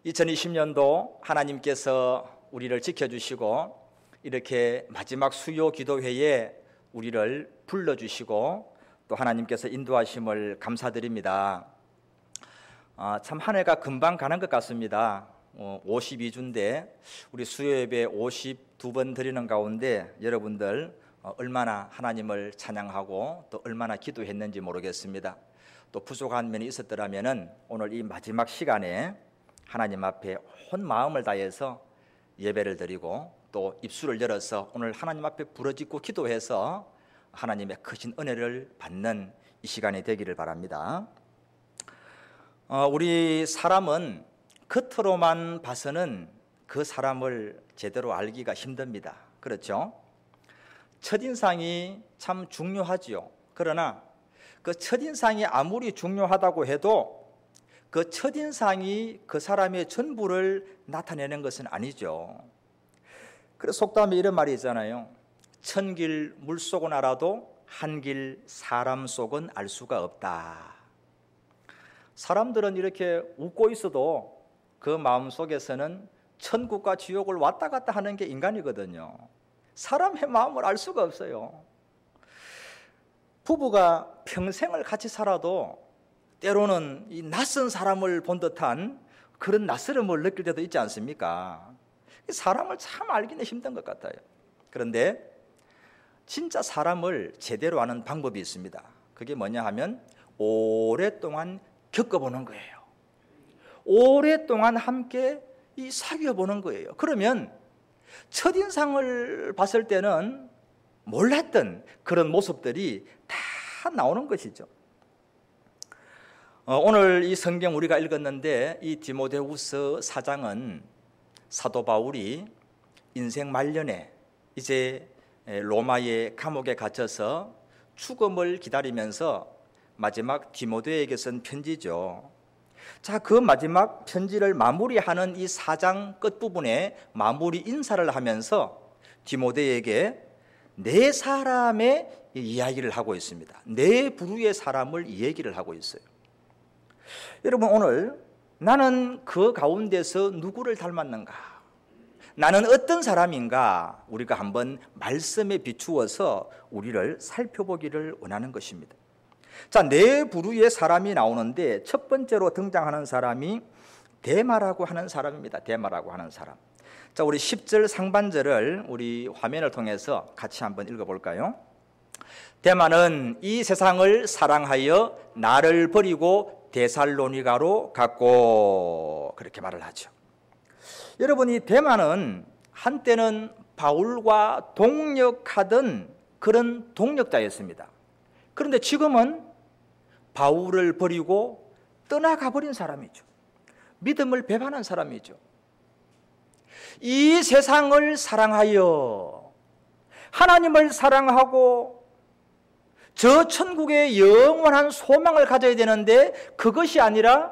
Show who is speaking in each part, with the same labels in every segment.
Speaker 1: 2020년도 하나님께서 우리를 지켜주시고 이렇게 마지막 수요 기도회에 우리를 불러주시고 또 하나님께서 인도하심을 감사드립니다. 참 한 해가 금방 가는 것 같습니다. 52주인데 우리 수요 예배 52번 드리는 가운데 여러분들 얼마나 하나님을 찬양하고 또 얼마나 기도했는지 모르겠습니다. 또 부족한 면이 있었더라면 오늘 이 마지막 시간에 하나님 앞에 온 마음을 다해서 예배를 드리고 또 입술을 열어서 오늘 하나님 앞에 부르짖고 기도해서 하나님의 크신 은혜를 받는 이 시간이 되기를 바랍니다. 우리 사람은 겉으로만 봐서는 그 사람을 제대로 알기가 힘듭니다. 그렇죠? 첫인상이 참 중요하지요. 그러나 그 첫인상이 아무리 중요하다고 해도 그 첫인상이 그 사람의 전부를 나타내는 것은 아니죠. 그래서 속담에 이런 말이 있잖아요. 천길 물속은 알아도 한길 사람 속은 알 수가 없다. 사람들은 이렇게 웃고 있어도 그 마음속에서는 천국과 지옥을 왔다 갔다 하는 게 인간이거든요. 사람의 마음을 알 수가 없어요. 부부가 평생을 같이 살아도 때로는 이 낯선 사람을 본 듯한 그런 낯설음을 느낄 때도 있지 않습니까? 사람을 참 알기는 힘든 것 같아요. 그런데 진짜 사람을 제대로 아는 방법이 있습니다. 그게 뭐냐 하면 오랫동안 겪어보는 거예요. 오랫동안 함께 사귀어보는 거예요. 그러면 첫인상을 봤을 때는 몰랐던 그런 모습들이 다 나오는 것이죠. 오늘 이 성경 우리가 읽었는데 이 디모데후서 4장은 사도 바울이 인생 말년에 이제 로마의 감옥에 갇혀서 죽음을 기다리면서 마지막 디모데에게 쓴 편지죠. 자, 그 마지막 편지를 마무리하는 이 4장 끝부분에 마무리 인사를 하면서 디모데에게 네 사람의 이야기를 하고 있습니다. 네 부류의 사람을 얘기를 하고 있어요. 여러분, 오늘 나는 그 가운데서 누구를 닮았는가? 나는 어떤 사람인가? 우리가 한번 말씀에 비추어서 우리를 살펴보기를 원하는 것입니다. 자, 네 부류의 사람이 나오는데 첫 번째로 등장하는 사람이 데마라고 하는 사람입니다. 데마라고 하는 사람. 자, 우리 10절 상반절을 우리 화면을 통해서 같이 한번 읽어볼까요? 데마는 이 세상을 사랑하여 나를 버리고 데살로니가로 갔고, 그렇게 말을 하죠. 여러분, 이 데마는 한때는 바울과 동역하던 그런 동역자였습니다. 그런데 지금은 바울을 버리고 떠나가 버린 사람이죠. 믿음을 배반한 사람이죠. 이 세상을 사랑하여 하나님을 사랑하고 저 천국의 영원한 소망을 가져야 되는데 그것이 아니라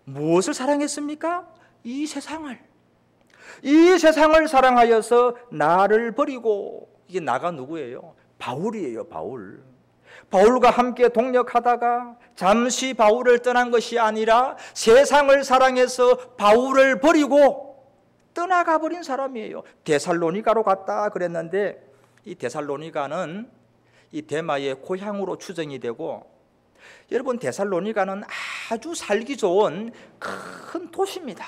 Speaker 1: 무엇을 사랑했습니까? 이 세상을 사랑하여서 나를 버리고, 이게 나가 누구예요? 바울이에요. 바울과 함께 동역하다가 잠시 바울을 떠난 것이 아니라 세상을 사랑해서 바울을 버리고 떠나가 버린 사람이에요. 데살로니가로 갔다 그랬는데 이 데살로니가는 이 데마의 고향으로 추정이 되고, 여러분, 데살로니가는 아주 살기 좋은 큰 도시입니다.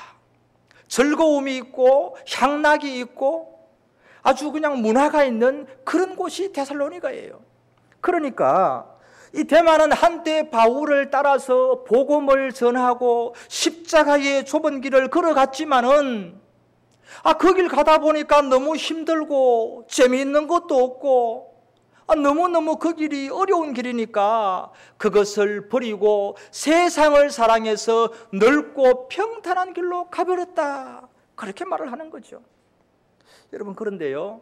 Speaker 1: 즐거움이 있고 향락이 있고 아주 그냥 문화가 있는 그런 곳이 데살로니가예요. 그러니까 이 데마는 한때 바울을 따라서 복음을 전하고 십자가의 좁은 길을 걸어갔지만은 그 길 가다 보니까 너무 힘들고 재미있는 것도 없고 너무너무 그 길이 어려운 길이니까 그것을 버리고 세상을 사랑해서 넓고 평탄한 길로 가버렸다, 그렇게 말을 하는 거죠. 여러분, 그런데요,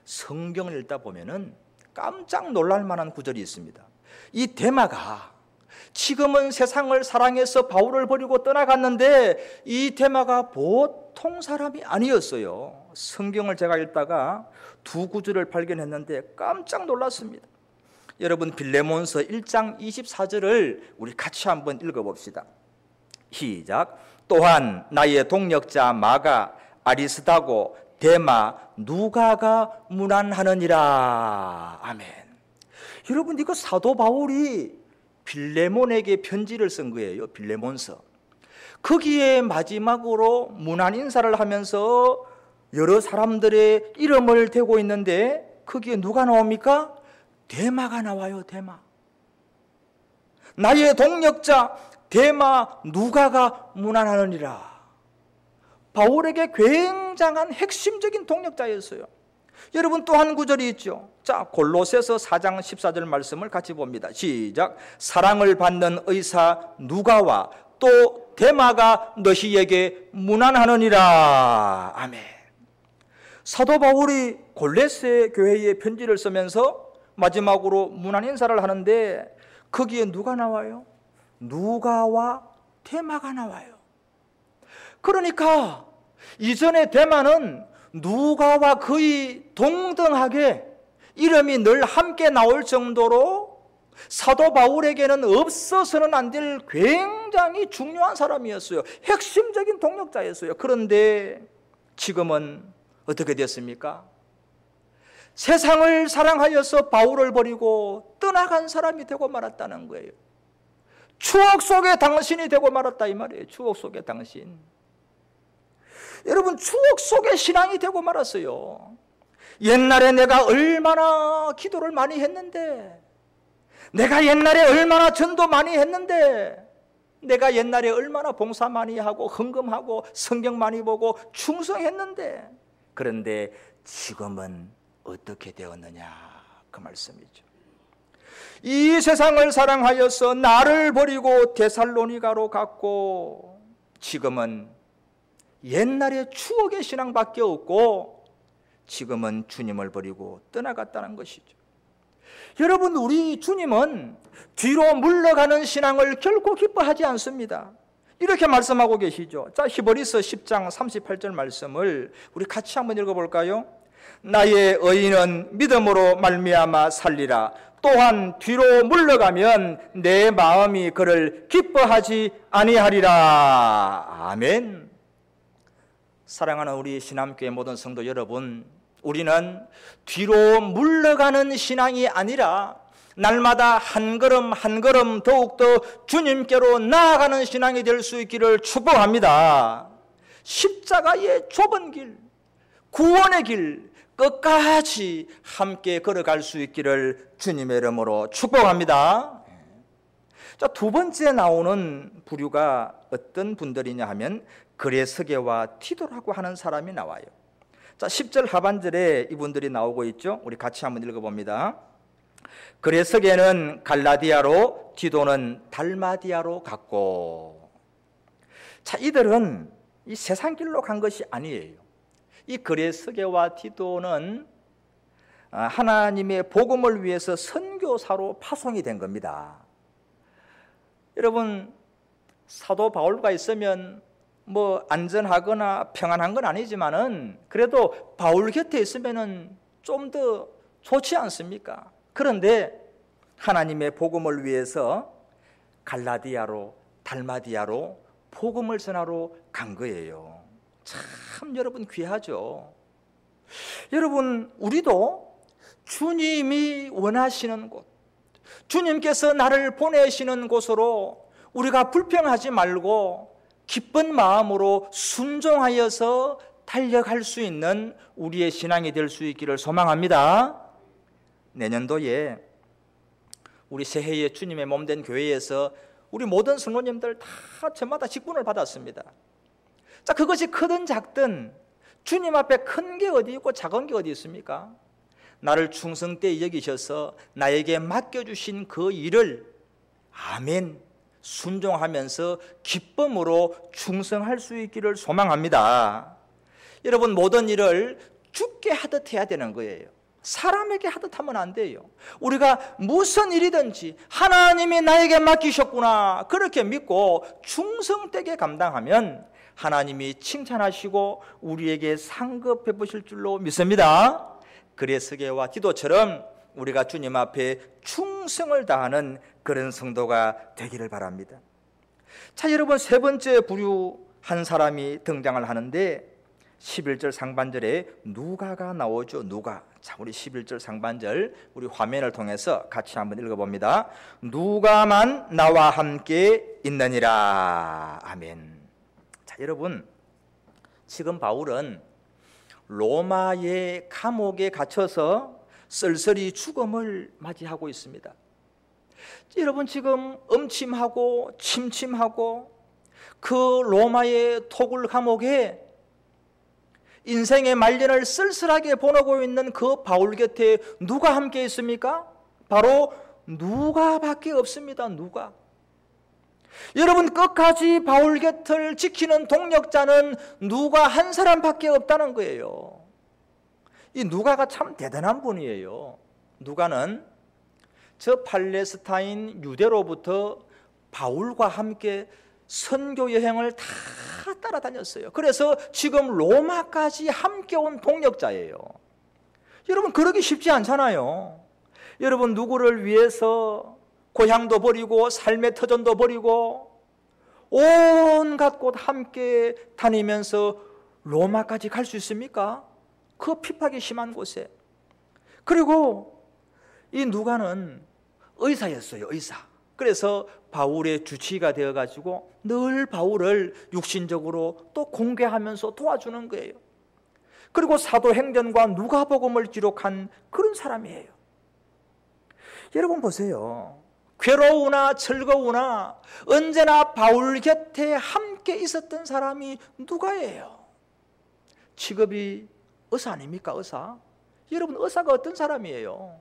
Speaker 1: 성경을 읽다 보면은 깜짝 놀랄 만한 구절이 있습니다. 이 데마가 지금은 세상을 사랑해서 바울을 버리고 떠나갔는데 이 데마가 보통 사람이 아니었어요. 성경을 제가 읽다가 두 구절을 발견했는데 깜짝 놀랐습니다. 여러분, 빌레몬서 1장 24절을 우리 같이 한번 읽어봅시다. 시작. 또한 나의 동력자 마가, 아리스다고, 데마, 누가가 문안하느니라. 아멘. 여러분, 이거 사도 바울이 빌레몬에게 편지를 쓴 거예요. 빌레몬서. 거기에 마지막으로 문안 인사를 하면서 여러 사람들의 이름을 대고 있는데 거기에 누가 나옵니까? 데마가 나와요. 데마. 나의 동력자 데마 누가가 문안하느니라. 바울에게 굉장한 핵심적인 동력자였어요. 여러분, 또 한 구절이 있죠. 자, 골로새서 4장 14절 말씀을 같이 봅니다. 시작. 사랑을 받는 의사 누가와 또 데마가 너희에게 문안하느니라. 아멘. 사도 바울이 골로새 교회에 편지를 쓰면서 마지막으로 문안 인사를 하는데 거기에 누가 나와요? 누가와 데마가 나와요. 그러니까 이전에 데마는 누가와 거의 동등하게 이름이 늘 함께 나올 정도로 사도 바울에게는 없어서는 안 될 굉장히 중요한 사람이었어요. 핵심적인 동력자였어요. 그런데 지금은 어떻게 됐습니까? 세상을 사랑하여서 바울을 버리고 떠나간 사람이 되고 말았다는 거예요. 추억 속의 당신이 되고 말았다 이 말이에요. 추억 속의 당신. 여러분, 추억 속의 신앙이 되고 말았어요. 옛날에 내가 얼마나 기도를 많이 했는데, 내가 옛날에 얼마나 전도 많이 했는데, 내가 옛날에 얼마나 봉사 많이 하고 헌금하고 성경 많이 보고 충성했는데, 그런데 지금은 어떻게 되었느냐, 그 말씀이죠. 이 세상을 사랑하여서 나를 버리고 데살로니가로 갔고, 지금은 옛날의 추억의 신앙밖에 없고 지금은 주님을 버리고 떠나갔다는 것이죠. 여러분, 우리 주님은 뒤로 물러가는 신앙을 결코 기뻐하지 않습니다. 이렇게 말씀하고 계시죠. 자, 히브리서 10장 38절 말씀을 우리 같이 한번 읽어볼까요? 나의 의인은 믿음으로 말미암아 살리라. 또한 뒤로 물러가면 내 마음이 그를 기뻐하지 아니하리라. 아멘. 사랑하는 우리 신함교회 모든 성도 여러분, 우리는 뒤로 물러가는 신앙이 아니라 날마다 한 걸음 한 걸음 더욱더 주님께로 나아가는 신앙이 될 수 있기를 축복합니다. 십자가의 좁은 길, 구원의 길 끝까지 함께 걸어갈 수 있기를 주님의 이름으로 축복합니다. 자, 두 번째 나오는 부류가 어떤 분들이냐 하면 그레스게와 티도라고 하는 사람이 나와요. 자, 10절 하반절에 이분들이 나오고 있죠. 우리 같이 한번 읽어봅니다. 그레스게는 갈라디아로, 티도는 달마디아로 갔고. 자, 이들은 이 세상 길로 간 것이 아니에요. 이 그레스게와 티도는 하나님의 복음을 위해서 선교사로 파송이 된 겁니다. 여러분, 사도 바울과 있으면 뭐 안전하거나 평안한 건 아니지만은 그래도 바울 곁에 있으면은 좀 더 좋지 않습니까? 그런데 하나님의 복음을 위해서 갈라디아로, 달마디아로 복음을 전하러 간 거예요. 참 여러분 귀하죠. 여러분, 우리도 주님이 원하시는 곳, 주님께서 나를 보내시는 곳으로 우리가 불평하지 말고 기쁜 마음으로 순종하여서 달려갈 수 있는 우리의 신앙이 될 수 있기를 소망합니다. 내년도에 우리 새해에 주님의 몸된 교회에서 우리 모든 성도님들 다 저마다 직분을 받았습니다. 자, 그것이 크든 작든 주님 앞에 큰 게 어디 있고 작은 게 어디 있습니까? 나를 충성되이 여기셔서 나에게 맡겨주신 그 일을 아멘 순종하면서 기쁨으로 충성할 수 있기를 소망합니다. 여러분, 모든 일을 주께 하듯 해야 되는 거예요. 사람에게 하듯 하면 안 돼요. 우리가 무슨 일이든지 하나님이 나에게 맡기셨구나 그렇게 믿고 충성되게 감당하면 하나님이 칭찬하시고 우리에게 상급해 보실 줄로 믿습니다. 그레스게와 디도처럼 우리가 주님 앞에 충성을 다하는 그런 성도가 되기를 바랍니다. 자, 여러분, 세 번째 부류한 사람이 등장을 하는데 11절 상반절에 누가가 나오죠. 누가. 자, 우리 11절 상반절 우리 화면을 통해서 같이 한번 읽어봅니다. 누가만 나와 함께 있느니라. 아멘. 자, 여러분, 지금 바울은 로마의 감옥에 갇혀서 쓸쓸히 죽음을 맞이하고 있습니다. 여러분, 지금 음침하고 침침하고 그 로마의 토굴 감옥에 인생의 말년을 쓸쓸하게 보내고 있는 그 바울 곁에 누가 함께 있습니까? 바로 누가밖에 없습니다. 누가. 여러분, 끝까지 바울 곁을 지키는 동력자는 누가 한 사람밖에 없다는 거예요. 이 누가가 참 대단한 분이에요. 누가는 저 팔레스타인 유대로부터 바울과 함께 선교 여행을 다 따라다녔어요. 그래서 지금 로마까지 함께 온 동력자예요. 여러분, 그러기 쉽지 않잖아요. 여러분, 누구를 위해서 고향도 버리고 삶의 터전도 버리고 온갖 곳 함께 다니면서 로마까지 갈 수 있습니까? 그 핍박이 심한 곳에. 그리고 이 누가는 의사였어요. 의사. 그래서 바울의 주치의가 되어가지고 늘 바울을 육신적으로 또 공개하면서 도와주는 거예요. 그리고 사도행전과 누가복음을 기록한 그런 사람이에요. 여러분 보세요. 괴로우나 즐거우나 언제나 바울 곁에 함께 있었던 사람이 누가예요. 직업이 의사 아닙니까? 의사. 여러분, 의사가 어떤 사람이에요?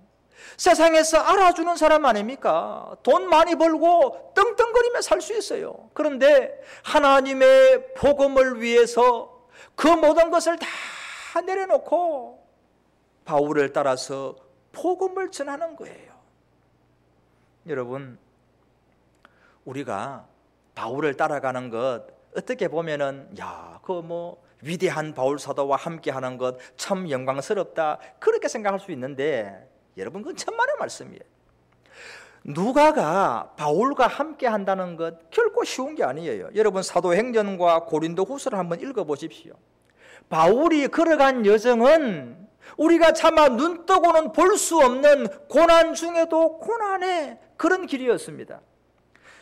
Speaker 1: 세상에서 알아주는 사람 아닙니까? 돈 많이 벌고 떵떵거리며 살 수 있어요. 그런데 하나님의 복음을 위해서 그 모든 것을 다 내려놓고 바울을 따라서 복음을 전하는 거예요. 여러분, 우리가 바울을 따라가는 것 어떻게 보면은 위대한 바울 사도와 함께 하는 것 참 영광스럽다, 그렇게 생각할 수 있는데 여러분, 그건 천만의 말씀이에요. 누가가 바울과 함께 한다는 것 결코 쉬운 게 아니에요. 여러분, 사도행전과 고린도후서를 한번 읽어보십시오. 바울이 걸어간 여정은 우리가 차마 눈 뜨고는 볼 수 없는 고난 중에도 고난의 그런 길이었습니다.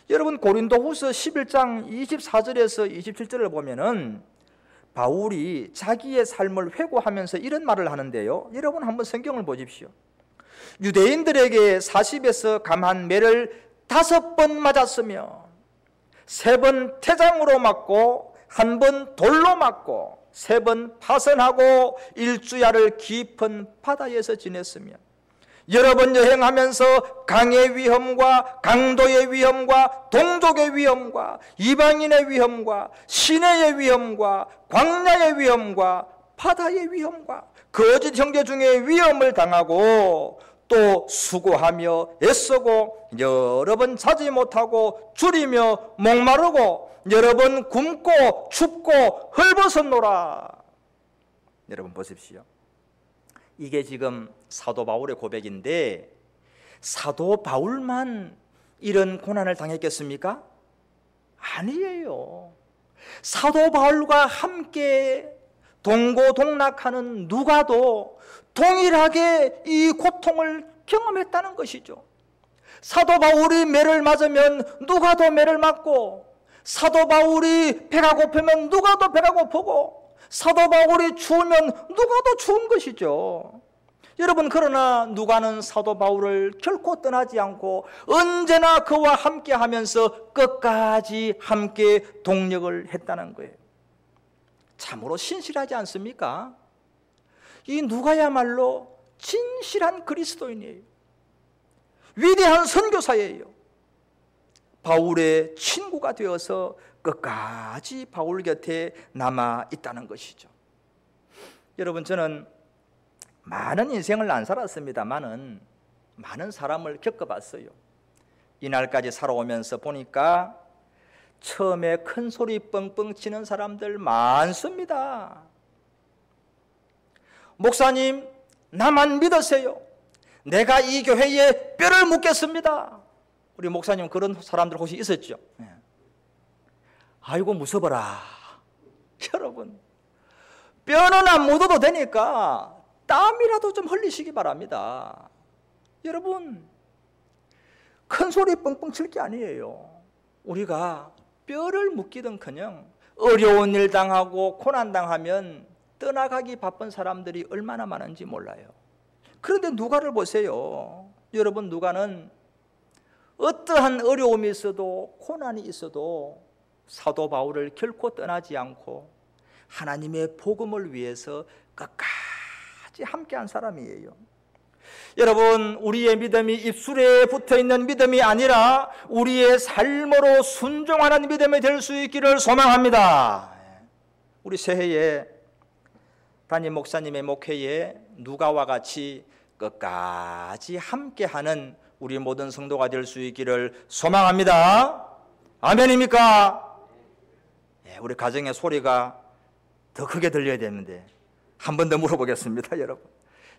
Speaker 1: 여러분, 고린도후서 11장 24절에서 27절을 보면은 바울이 자기의 삶을 회고하면서 이런 말을 하는데요. 여러분, 한번 성경을 보십시오. 유대인들에게 40에서 감한 매를 5번 맞았으며 3번 태장으로 맞고 1번 돌로 맞고 3번 파선하고 1주야를 깊은 바다에서 지냈으며 여러 번 여행하면서 강의 위험과 강도의 위험과 동족의 위험과 이방인의 위험과 시내의 위험과 광야의 위험과 바다의 위험과 거짓 형제 중에 위험을 당하고 또 수고하며 애쓰고 여러 번 자지 못하고 줄이며 목마르고 여러 번 굶고 춥고 헐벗었노라. 여러분 보십시오. 이게 지금 사도 바울의 고백인데 사도 바울만 이런 고난을 당했겠습니까? 아니에요. 사도 바울과 함께 동고동락하는 누가도 동일하게 이 고통을 경험했다는 것이죠. 사도 바울이 매를 맞으면 누가도 매를 맞고, 사도 바울이 배가 고프면 누가도 배가 고프고, 사도 바울이 추우면 누가도 추운 것이죠. 여러분, 그러나 누가는 사도 바울을 결코 떠나지 않고 언제나 그와 함께 하면서 끝까지 함께 동력을 했다는 거예요. 참으로 신실하지 않습니까? 이 누가야말로 진실한 그리스도인이에요. 위대한 선교사예요. 바울의 친구가 되어서 끝까지 바울 곁에 남아 있다는 것이죠. 여러분, 저는 많은 인생을 안 살았습니다만은 많은 사람을 겪어봤어요. 이날까지 살아오면서 보니까 처음에 큰 소리 뻥뻥 치는 사람들 많습니다. 목사님, 나만 믿으세요. 내가 이 교회에 뼈를 묻겠습니다. 우리 목사님 그런 사람들 혹시 있었죠? 아이고 무서워라. 여러분, 뼈는 안 묻어도 되니까 땀이라도 좀 흘리시기 바랍니다. 여러분, 큰 소리 뻥뻥 칠 게 아니에요. 우리가 뼈를 묻기든커녕 어려운 일 당하고 고난 당하면 떠나가기 바쁜 사람들이 얼마나 많은지 몰라요. 그런데 누가를 보세요. 여러분, 누가는 어떠한 어려움이 있어도 고난이 있어도 사도 바울을 결코 떠나지 않고 하나님의 복음을 위해서 끝까지 함께한 사람이에요. 여러분, 우리의 믿음이 입술에 붙어있는 믿음이 아니라 우리의 삶으로 순종하는 믿음이 될 수 있기를 소망합니다. 우리 새해에 담임 목사님의 목회에 누가와 같이 끝까지 함께하는 우리 모든 성도가 될 수 있기를 소망합니다. 아멘입니까? 우리 가정의 소리가 더 크게 들려야 되는데 한 번 더 물어보겠습니다.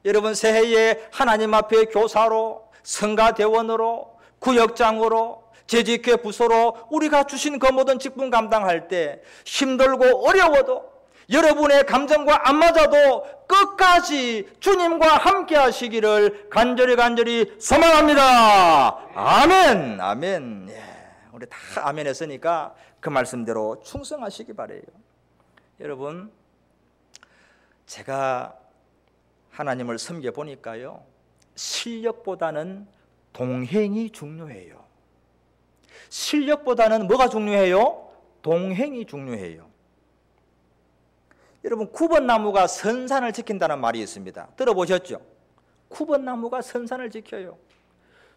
Speaker 1: 여러분, 새해에 하나님 앞에 교사로, 성가대원으로, 구역장으로, 재직회 부서로 우리가 주신 그 모든 직분 감당할 때 힘들고 어려워도 여러분의 감정과 안 맞아도 끝까지 주님과 함께 하시기를 간절히 소망합니다. 아멘. 아멘. 우리 다 아멘 했으니까 그 말씀대로 충성하시기 바래요. 여러분, 제가 하나님을 섬겨 보니까요, 실력보다는 동행이 중요해요. 실력보다는 뭐가 중요해요? 동행이 중요해요. 여러분, 9번 나무가 선산을 지킨다는 말이 있습니다. 들어보셨죠? 9번 나무가 선산을 지켜요.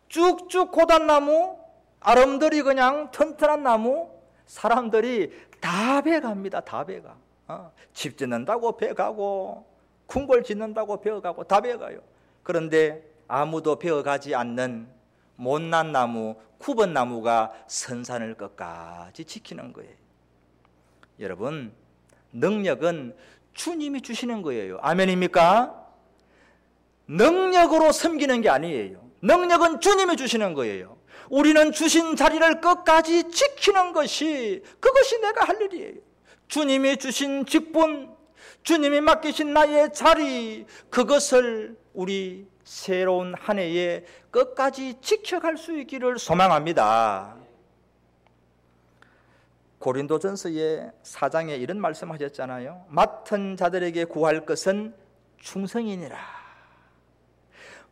Speaker 1: 쭉쭉 고단나무, 아름드리 그냥 튼튼한 나무, 사람들이 다 배갑니다. 다 배가. 집 짓는다고 배가고, 궁궐 짓는다고 배어가고 다 배어가요. 그런데 아무도 배어가지 않는 못난 나무, 9번 나무가 선산을 끝까지 지키는 거예요. 여러분, 능력은 주님이 주시는 거예요. 아멘입니까? 능력으로 섬기는 게 아니에요. 능력은 주님이 주시는 거예요. 우리는 주신 자리를 끝까지 지키는 것이, 그것이 내가 할 일이에요. 주님이 주신 직분, 주님이 맡기신 나의 자리, 그것을 우리 새로운 한 해에 끝까지 지켜갈 수 있기를 소망합니다. 고린도전서의 4장에 이런 말씀하셨잖아요. 맡은 자들에게 구할 것은 충성이니라.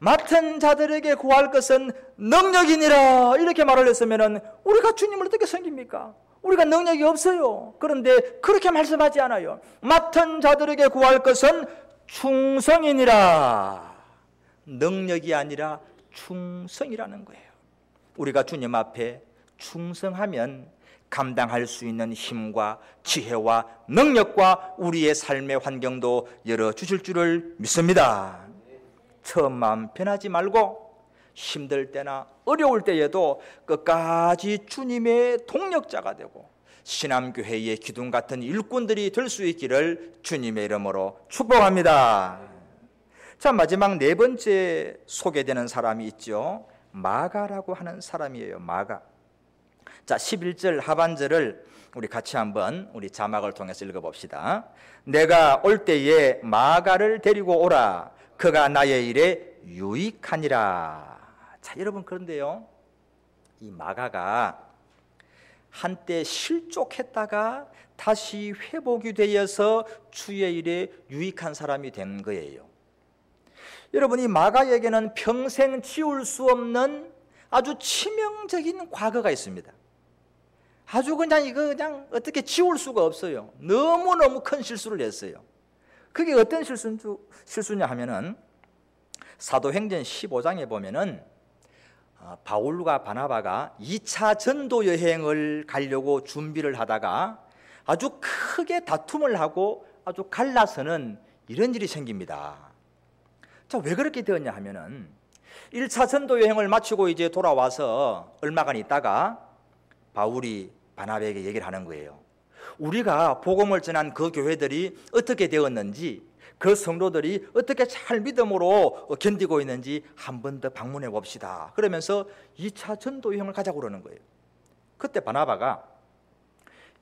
Speaker 1: 맡은 자들에게 구할 것은 능력이니라. 이렇게 말을 했으면 우리가 주님을 어떻게 섬깁니까? 우리가 능력이 없어요. 그런데 그렇게 말씀하지 않아요. 맡은 자들에게 구할 것은 충성이니라. 능력이 아니라 충성이라는 거예요. 우리가 주님 앞에 충성하면 감당할 수 있는 힘과 지혜와 능력과 우리의 삶의 환경도 열어주실 줄을 믿습니다. 처음 마음 변하지 말고 힘들 때나 어려울 때에도 끝까지 주님의 동력자가 되고 신암교회의 기둥 같은 일꾼들이 될 수 있기를 주님의 이름으로 축복합니다. 자, 마지막 네 번째 소개되는 사람이 있죠. 마가라고 하는 사람이에요. 마가. 자, 11절 하반절을 우리 같이 한번 우리 자막을 통해서 읽어봅시다. 내가 올 때에 마가를 데리고 오라. 그가 나의 일에 유익하니라. 자, 여러분, 그런데요, 이 마가가 한때 실족했다가 다시 회복이 되어서 주의 일에 유익한 사람이 된 거예요. 여러분, 이 마가에게는 평생 지울 수 없는 아주 치명적인 과거가 있습니다. 아주 그냥 어떻게 지울 수가 없어요. 너무너무 큰 실수를 했어요. 그게 어떤 실수냐 하면은 사도행전 15장에 보면은 바울과 바나바가 2차 전도 여행을 가려고 준비를 하다가 아주 크게 다툼을 하고 아주 갈라서는 이런 일이 생깁니다. 자, 왜 그렇게 되었냐 하면은 1차 전도 여행을 마치고 이제 돌아와서 얼마간 있다가 바울이 바나바에게 얘기를 하는 거예요. 우리가 복음을 전한 그 교회들이 어떻게 되었는지, 그 성도들이 어떻게 잘 믿음으로 견디고 있는지 한 번 더 방문해 봅시다. 그러면서 2차 전도 여행을 가자고 그러는 거예요. 그때 바나바가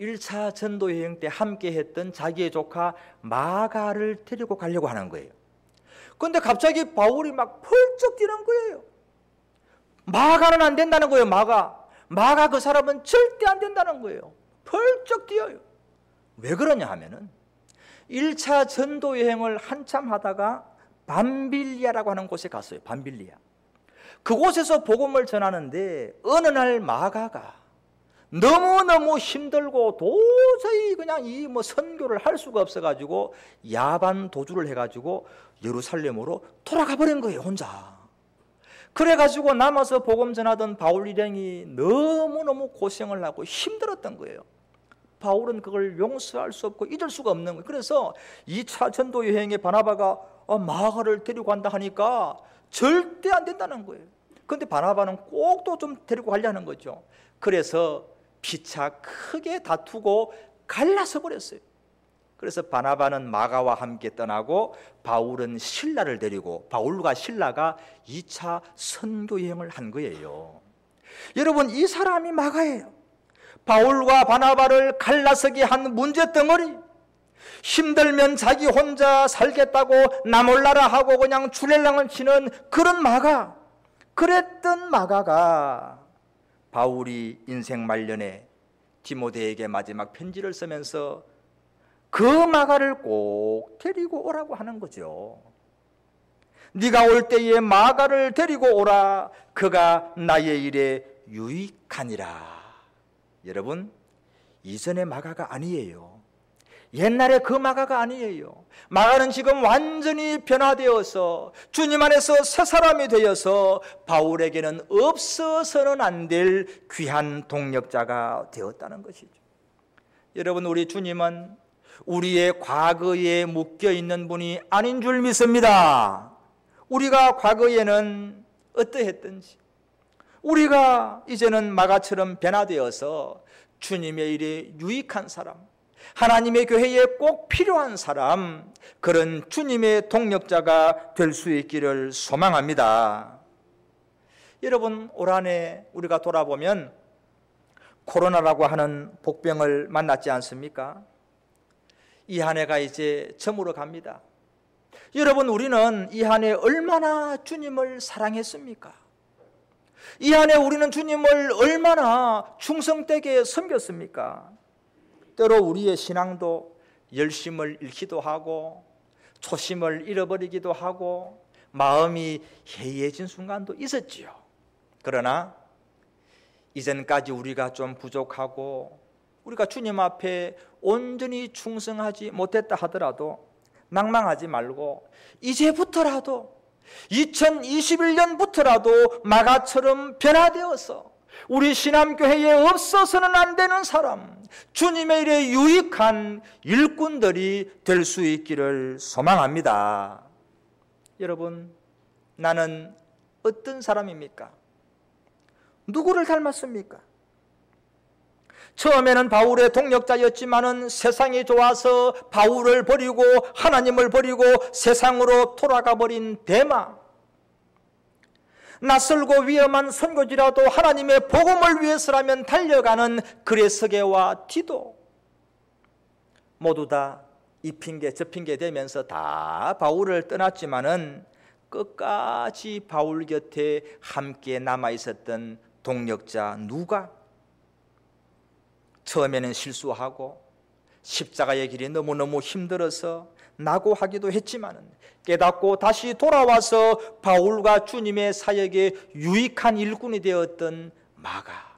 Speaker 1: 1차 전도 여행 때 함께 했던 자기의 조카 마가를 데리고 가려고 하는 거예요. 그런데 갑자기 바울이 막 펄쩍 뛰는 거예요. 마가는 안 된다는 거예요. 마가 그 사람은 절대 안 된다는 거예요. 펄쩍 뛰어요. 왜 그러냐 하면은 1차 전도 여행을 한참 하다가 밤빌리아라고 하는 곳에 갔어요. 밤빌리아. 그곳에서 복음을 전하는데 어느 날 마가가 너무너무 힘들고 도저히 그냥 이 선교를 할 수가 없어가지고 야반 도주를 해가지고 예루살렘으로 돌아가 버린 거예요. 혼자. 그래가지고 남아서 복음 전하던 바울 일행이 너무너무 고생을 하고 힘들었던 거예요. 바울은 그걸 용서할 수 없고 잊을 수가 없는 거예요. 그래서 2차 전도 여행에 바나바가 마가를 데리고 간다 하니까 절대 안 된다는 거예요. 그런데 바나바는 꼭 또 좀 데리고 가려는 거죠. 그래서 피차 크게 다투고 갈라서 버렸어요. 그래서 바나바는 마가와 함께 떠나고 바울은 실라를 데리고 바울과 실라가 2차 선교 여행을 한 거예요. 여러분, 이 사람이 마가예요. 바울과 바나바를 갈라서게 한 문제덩어리, 힘들면 자기 혼자 살겠다고 나몰라라 하고 그냥 줄렐랑을 치는 그런 마가, 그랬던 마가가 바울이 인생 말년에 디모데에게 마지막 편지를 쓰면서 그 마가를 꼭 데리고 오라고 하는 거죠. 네가 올 때에 마가를 데리고 오라. 그가 나의 일에 유익하니라. 여러분, 이전의 마가가 아니에요. 옛날에 그 마가가 아니에요. 마가는 지금 완전히 변화되어서 주님 안에서 새 사람이 되어서 바울에게는 없어서는 안 될 귀한 동력자가 되었다는 것이죠. 여러분, 우리 주님은 우리의 과거에 묶여있는 분이 아닌 줄 믿습니다. 우리가 과거에는 어떠했든지 우리가 이제는 마가처럼 변화되어서 주님의 일에 유익한 사람, 하나님의 교회에 꼭 필요한 사람, 그런 주님의 동력자가 될 수 있기를 소망합니다. 여러분, 올 한해 우리가 돌아보면 코로나라고 하는 복병을 만났지 않습니까? 이 한 해가 이제 저물어 갑니다. 여러분, 우리는 이 한 해 얼마나 주님을 사랑했습니까? 이 한 해 우리는 주님을 얼마나 충성되게 섬겼습니까? 때로 우리의 신앙도 열심을 잃기도 하고 초심을 잃어버리기도 하고 마음이 해이해진 순간도 있었지요. 그러나 이전까지 우리가 좀 부족하고 우리가 주님 앞에 온전히 충성하지 못했다 하더라도 낭망하지 말고 이제부터라도 2021년부터라도 마가처럼 변화되어서 우리 신암교회에 없어서는 안 되는 사람, 주님의 일에 유익한 일꾼들이 될 수 있기를 소망합니다. 여러분, 나는 어떤 사람입니까? 누구를 닮았습니까? 처음에는 바울의 동력자였지만은 세상이 좋아서 바울을 버리고 하나님을 버리고 세상으로 돌아가 버린 데마, 낯설고 위험한 선교지라도 하나님의 복음을 위해서라면 달려가는 그레스게와 디도, 모두 다 이 핑계 저 핑계 대면서 다 바울을 떠났지만은 끝까지 바울 곁에 함께 남아 있었던 동력자 누가? 처음에는 실수하고 십자가의 길이 너무너무 힘들어서 낙오하기도 했지만 깨닫고 다시 돌아와서 바울과 주님의 사역에 유익한 일꾼이 되었던 마가.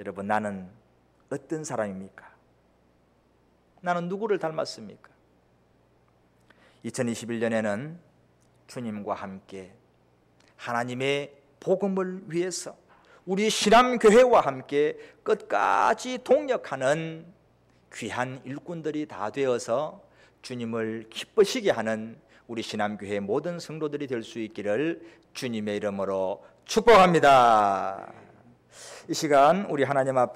Speaker 1: 여러분, 나는 어떤 사람입니까? 나는 누구를 닮았습니까? 2021년에는 주님과 함께 하나님의 복음을 위해서 우리 신암교회와 함께 끝까지 동력하는 귀한 일꾼들이 다 되어서 주님을 기쁘시게 하는 우리 신암교회 모든 성도들이 될 수 있기를 주님의 이름으로 축복합니다. 이 시간 우리 하나님 앞에